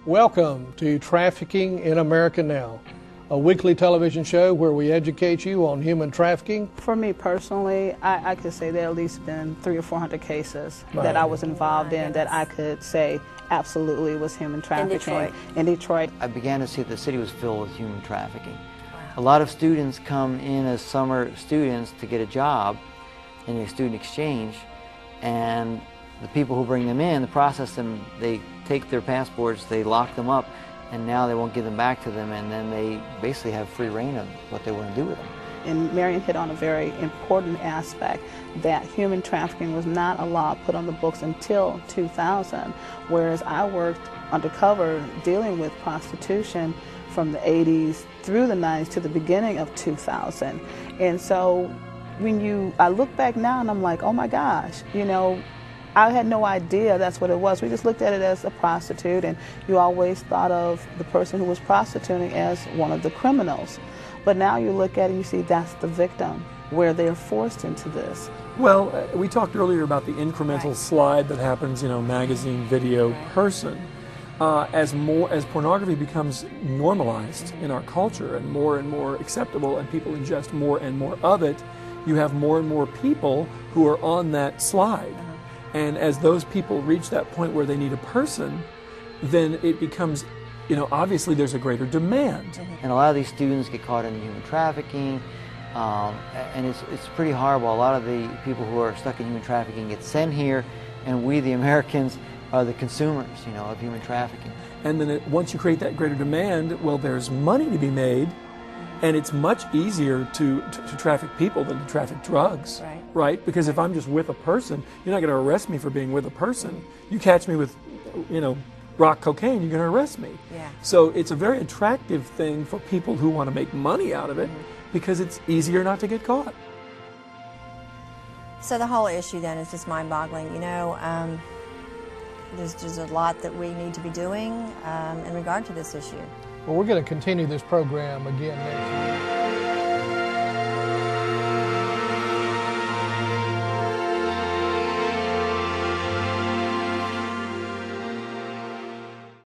Welcome to Trafficking in America Now, a weekly television show where we educate you on human trafficking. For me personally, I could say there at least been 300 or 400 cases that I was involved in that I could say absolutely was human trafficking. In Detroit. I began to see that the city was filled with human trafficking. A lot of students come in as summer students to get a job in a student exchange, and the people who bring them in, they process them, they take their passports, they lock them up, and now they won't give them back to them, and then they basically have free reign of what they want to do with them. And Marion hit on a very important aspect, that human trafficking was not a law put on the books until 2000, whereas I worked undercover dealing with prostitution from the 80s through the 90s to the beginning of 2000. And so I look back now and I'm like, oh my gosh, you know, I had no idea that's what it was. We just looked at it as a prostitute, and you always thought of the person who was prostituting as one of the criminals. But now you look at it and you see that's the victim, where they're forced into this. Well, we talked earlier about the incremental slide that happens, you know, magazine, video, person. As pornography becomes normalized in our culture and more acceptable, and people ingest more and more of it, you have more and more people who are on that slide. And as those people reach that point where they need a person, then it becomes, you know, obviously there's a greater demand. And a lot of these students get caught in human trafficking, and it's pretty horrible. A lot of the people who are stuck in human trafficking get sent here, and we, the Americans, are the consumers, you know, of human trafficking. And then once you create that greater demand, well, there's money to be made, and it's much easier to traffic people than to traffic drugs, right? Because if I'm just with a person, you're not going to arrest me for being with a person. You catch me with, you know, rock cocaine, you're going to arrest me. Yeah. So it's a very attractive thing for people who want to make money out of it, because it's easier not to get caught. So the whole issue then is just mind-boggling. You know, there's just a lot that we need to be doing in regard to this issue. Well, we're going to continue this program again next week.